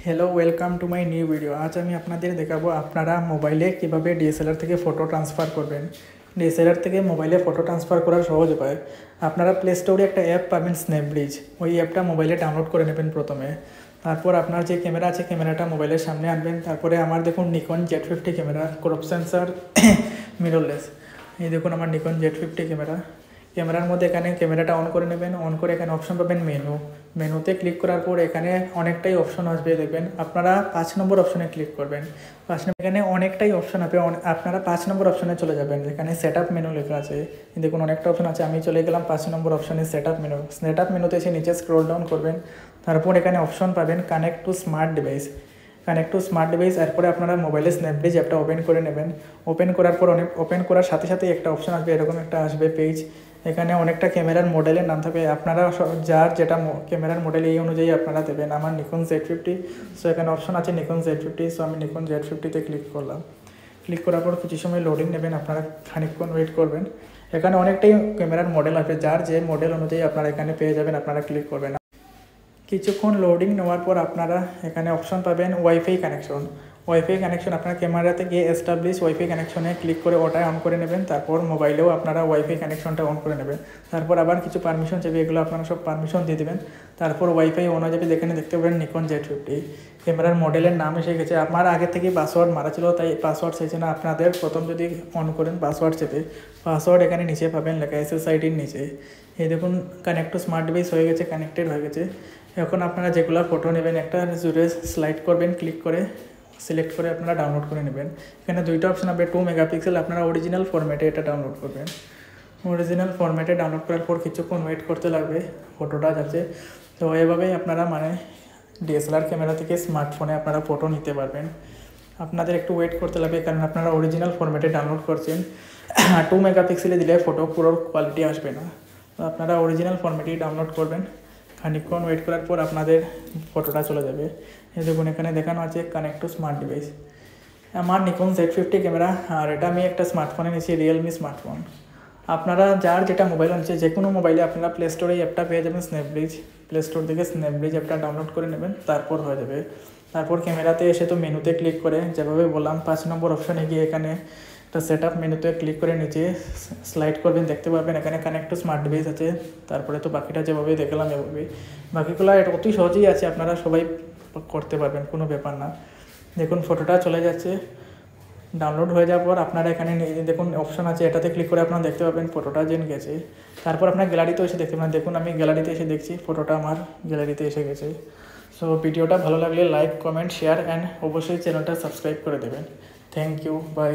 Hello, welcome to my new video. আজ আমি আপনাদের দেখাবো আপনারা মোবাইলে কীভাবে ডিএসএলআর থেকে ফটো ট্রান্সফার করবেন। ডিএসএলআর থেকে মোবাইলে ফটো ট্রান্সফার করার সহজ উপায়। আপনারা প্লে স্টোরে একটা অ্যাপ পাবেন, স্ন্যাপব্রিজ। ওই অ্যাপটা মোবাইলে ডাউনলোড করে নেবেন প্রথমে। তারপর আপনার যে ক্যামেরা আছে ক্যামেরাটা মোবাইলের সামনে আনবেন। তারপরে আমার দেখুন Nikon Z50 camera, crop sensor, mirrorless. এই দেখুন আমার নিকন Z50 ক্যামেরা। ক্যামেরার মধ্যে এখানে ক্যামেরাটা অন করে নেবেন। অন করে এখানে অপশন পাবেন মেনুতে ক্লিক করার পর এখানে অনেকটাই অপশন আসবে, দেখবেন আপনারা 5 নম্বর অপশনে ক্লিক করবেন। এখানে অনেকটাই অপশন হবে, আপনারা 5 নম্বর অপশনে চলে যাবেন, যেখানে সেট আপ মেনু লেখা আছে। দেখুন অনেকটা অপশন আছে, আমি চলে গেলাম 5 নম্বর অপশনে সেট আপ মেনুতে এসে নিচে স্ক্রল ডাউন করবেন। তারপর এখানে অপশন পাবেন কানেক্ট টু স্মার্ট ডিভাইস। এরপরে আপনারা মোবাইলে স্ন্যাপব্রিজ অ্যাপটা ওপেন করে নেবেন। ওপেন করার পর ওপেন করার সাথে সাথে একটা অপশন আসবে, এরকম একটা আসবে পেজ। এখানে অনেকটা ক্যামেরার মডেলের নাম থাকবে, আপনারা যার যেটা ক্যামেরার মডেল এই অনুযায়ী আপনারা দেবেন। আমার নিকন Z50, সো এখানে অপশন আছে নিকন Z50, সো আমি নিকন Z50-তে ক্লিক করলাম। ক্লিক করার পর কিছু সময় লোডিং নেবেন, আপনারা খানিকক্ষণ ওয়েট করবেন। এখানে অনেকটাই ক্যামেরার মডেল আসবে, যার যে মডেল অনুযায়ী আপনারা এখানে পেয়ে যাবেন, আপনারা ক্লিক করবেন। কিছুক্ষণ লোডিং নেওয়ার পর আপনারা এখানে অপশন পাবেন ওয়াইফাই কানেকশন। আপনার ক্যামেরাতে গিয়ে এস্টাবলিশ ওয়াইফাই কানেকশনে ক্লিক করে ওটাই অন করে নেবেন। তারপর মোবাইলেও আপনারা ওয়াইফাই কানেকশনটা অন করে নেবেন। তারপর আবার কিছু পারমিশন চাইবে, এগুলো আপনারা সব পারমিশন দিয়ে দেবেন। তারপর ওয়াইফাই অন হয়ে যাবে, যেখানে দেখতে পাবেন নিকন Z50। ক্যামেরার মডেলের নাম এসে গেছে। আমার আগে থেকে পাসওয়ার্ড মারা ছিল, তাই পাসওয়ার্ড চাইছে না। আপনাদের প্রথম যদি অন করেন পাসওয়ার্ড চেপে, পাসওয়ার্ড এখানে নিচে পাবেন লেখা SSIDর নিচে। এই দেখুন কানেক্ট টু স্মার্ট ডিভাইস হয়ে গেছে, কানেক্টেড হয়ে গেছে। এখন আপনারা যেগুলো ফটো নেবেন একটা জুড়ে স্লাইড করবেন, ক্লিক করে সিলেক্ট করে আপনারা ডাউনলোড করে নেবেন। এখানে দুইটা অপশন হবে, 2 মেগাপিক্সেল। আপনারা অরিজিনাল ফরম্যাটে এটা ডাউনলোড করবেন। অরিজিনাল ফরম্যাটে ডাউনলোড করার পর কিছুক্ষণ ওয়েট করতে লাগবে, ফটোটা যাচ্ছে। তো এভাবেই আপনারা ডিএসএলআর ক্যামেরা থেকে স্মার্টফোনে আপনারা ফটো নিতে পারবেন। আপনাদের একটু ওয়েট করতে লাগবে, কারণ আপনারা অরিজিনাল ফরম্যাটে ডাউনলোড করছেন। 2 মেগাপিক্সেলে দিলে ফটো পুরো কোয়ালিটি আসবে না, তো আপনারা অরিজিনাল ফরম্যাটেই ডাউনলোড করবেন। খানিকক্ষণ ওয়েট করার পর আপনাদের ফটোটা চলে যাবে। এই দেখুন এখানে দেখানো আছে কানেক্ট টু স্মার্ট ডিভাইস। আমার নিকন Z50 ক্যামেরা, আর এটা আমি একটা স্মার্টফোনে নিয়েছি, রিয়েলমি স্মার্টফোন। আপনারা যার যেটা মোবাইল আছে, যে কোনো মোবাইলে আপনারা প্লে স্টোরে এই অ্যাপটা পেয়ে যাবেন, স্ন্যাপব্রিজ। প্লে স্টোর থেকে স্ন্যাপব্রিজ অ্যাপটা ডাউনলোড করে নেবেন, তারপর হয়ে যাবে। তারপর ক্যামেরাতে এসে তো মেনুতে ক্লিক করে, যেভাবে বললাম 5 নম্বর অপশনে গিয়ে এখানে একটা সেট আপ মেনুতে ক্লিক করে নিচে স্লাইড করবেন, দেখতে পাবেন এখানে কানেক্ট টু স্মার্ট ডিভাইস আছে। তারপরে তো বাকিটা যেভাবে দেখলাম এভাবেই, বাকিগুলো এটা অতি সহজেই আছে, আপনারা সবাই করতে পারবেন, কোনো ব্যাপার না। দেখুন ফটোটা চলে যাচ্ছে, ডাউনলোড হয়ে যাওয়ার পর আপনারা এখানে দেখুন অপশন আছে, এটাতে ক্লিক করে আপনারা দেখতে পাবেন ফটোটা যেন গেছে। তারপর আপনার গ্যালারিতেও এসে দেখতে পাবেন, দেখুন আমি গ্যালারিতে এসে দেখছি ফটোটা আমার গ্যালারিতে এসে গেছে। সো ভিডিওটা ভালো লাগলে লাইক, কমেন্ট, শেয়ার অ্যান্ড অবশ্যই চ্যানেলটা সাবস্ক্রাইব করে দেবেন। Thank you, by.